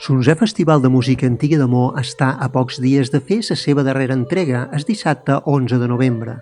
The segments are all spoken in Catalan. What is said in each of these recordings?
L'onzè Festival de Música Antiga d'Amor està a pocs dies de fer la seva darrera entrega, el dissabte 11 de novembre.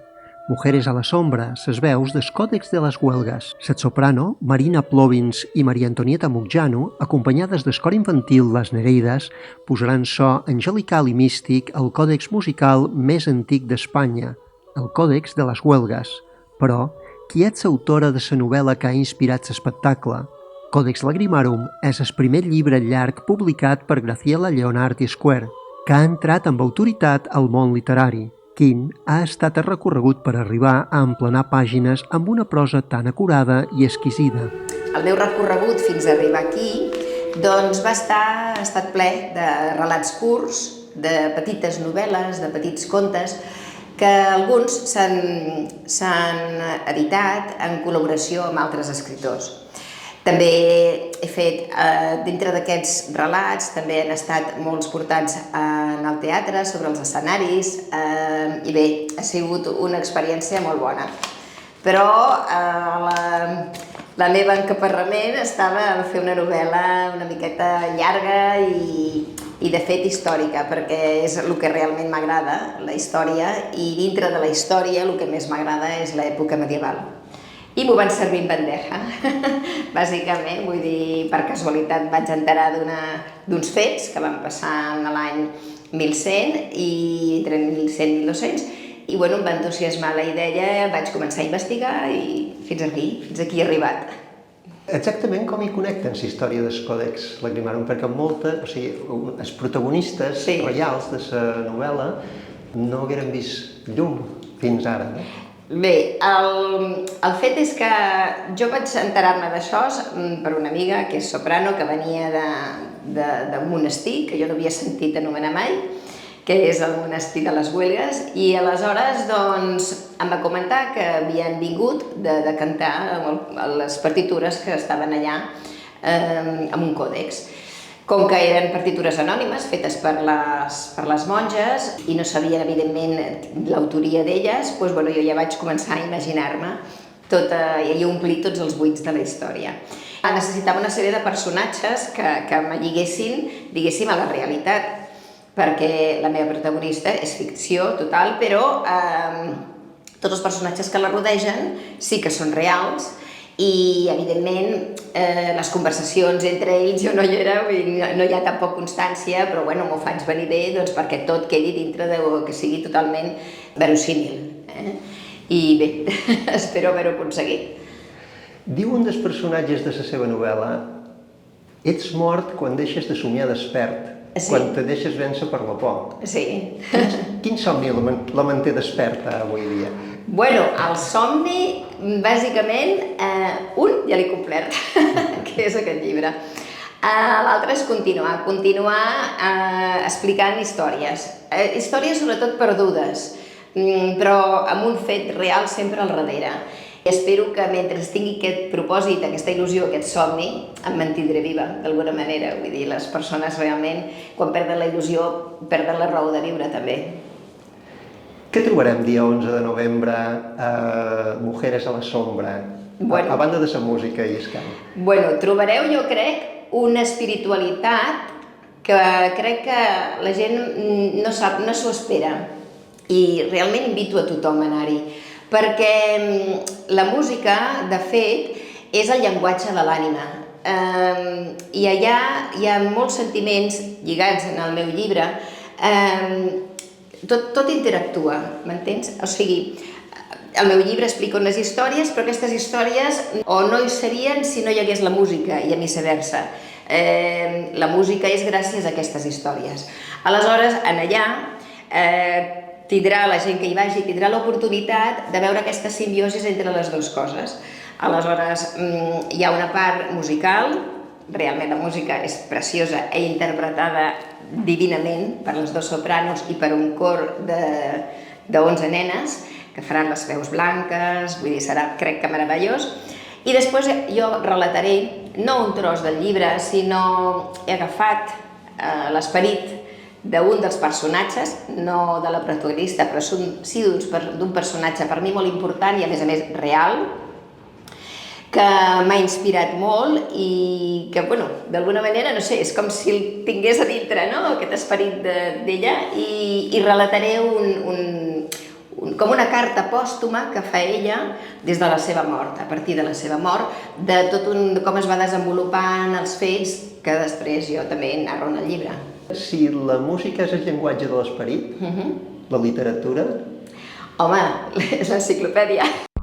Mujeres a la sombra, les veus del Còdex de les Huelgas. La soprano, Marina Plovins i Maria Antonieta Muggiano, acompanyades del cor infantil Les Nereides, posaran so angelical i místic al còdex musical més antic d'Espanya, el Còdex de les Huelgas. Però, qui és l'autora de la novel·la que ha inspirat l'espectacle? Codex Lacrimarum és el primer llibre llarg publicat per Graciela Leonard i Square, que ha entrat amb autoritat al món literari. Quin ha estat el recorregut per arribar a emplenar pàgines amb una prosa tan acurada i exquisida. El meu recorregut fins a arribar aquí ha estat ple de relats curts, de petites novel·les, de petits contes, que alguns s'han editat en col·laboració amb altres escriptors. També he fet, dintre d'aquests relats, també han estat molts portats en el teatre, sobre els escenaris, i bé, ha sigut una experiència molt bona. Però la meva encaparrament estava en fer una novel·la una miqueta llarga i de fet històrica, perquè és el que realment m'agrada, la història, i dintre de la història el que més m'agrada és l'època medieval. I m'ho van servir en bandeja, bàsicament, vull dir, per casualitat vaig enterar d'uns fets que van passar l'any 1100 i entre 1100 i 1200, i bueno, em va entusiasmar la idea, vaig començar a investigar i fins aquí he arribat. Exactament com hi connecten la història del Còdex Lacrimarum, perquè els protagonistes reals de la novel·la no hagueren vist llum fins ara, no? Bé, el fet és que jo vaig enterar-me d'això per una amiga que és soprano, que venia d'un monestir, que jo no havia sentit anomenar mai, que és el monestir de les Huelgues, i aleshores em va comentar que havien vingut de cantar les partitures que estaven allà amb un còdex. Com que eren partitures anònimes, fetes per les monges, i no sabien, evidentment, l'autoria d'elles, doncs jo ja vaig començar a imaginar-me i omplir tots els buits de la història. Necessitava una sèrie de personatges que me lliguessin, diguéssim, a la realitat, perquè la meva protagonista és ficció total, però tots els personatges que la rodegen sí que són reals, i evidentment les conversacions entre ells jo no hi era, no hi ha tampoc constància, però m'ho faig venir bé perquè tot quedi dintre que sigui totalment verossímil. I bé, espero haver-ho aconseguit. Diu un dels personatges de la seva novel·la: ets mort quan deixes de somiar despert, quan te deixes vèncer per la por. Sí. Quin somni la manté desperta avui dia? El somni, bàsicament, un ja l'he complert, que és aquest llibre. L'altre és continuar explicant històries. Històries sobretot perdudes, però amb un fet real sempre al darrere. I espero que mentre tingui aquest propòsit, aquesta il·lusió, aquest somni, em mantindré viva, d'alguna manera. Vull dir, les persones realment, quan perden la il·lusió, perden la raó de viure, també. Què trobarem dia 11 de novembre a Mujeres a la sombra, a banda de la música i el cant? Trobareu, jo crec, una espiritualitat que crec que la gent no sap, no s'ho espera. I realment invito a tothom a anar-hi, perquè la música, de fet, és el llenguatge de l'ànima. I allà hi ha molts sentiments lligats en el meu llibre. Tot interactua, m'entens? O sigui, el meu llibre explica unes històries, però aquestes històries o no hi serien si no hi hagués la música, i viceversa. La música és gràcies a aquestes històries. Aleshores, allà, la gent que hi vagi tindrà l'oportunitat de veure aquesta simbiosi entre les dues coses. Aleshores, hi ha una part musical, realment la música és preciosa i interpretada divinament per les dues sopranos i per un cor de 11 nenes que faran les veus blanques, vull dir, serà, crec que meravellós. I després jo relataré, no un tros del llibre, sinó he agafat l'esperit d'un dels personatges, no de la protagonista, però sí d'un personatge per mi molt important i a més real, que m'ha inspirat molt i que, bueno, d'alguna manera, no sé, és com si el tingués a dintre, no?, aquest esperit d'ella, i relataré com una carta pòstuma que fa ella des de la seva mort, a partir de la seva mort, de tot com es va desenvolupant els fets que després jo també narro en el llibre. Si la música és el llenguatge de l'esperit, la literatura... Home, és l'enciclopèdia.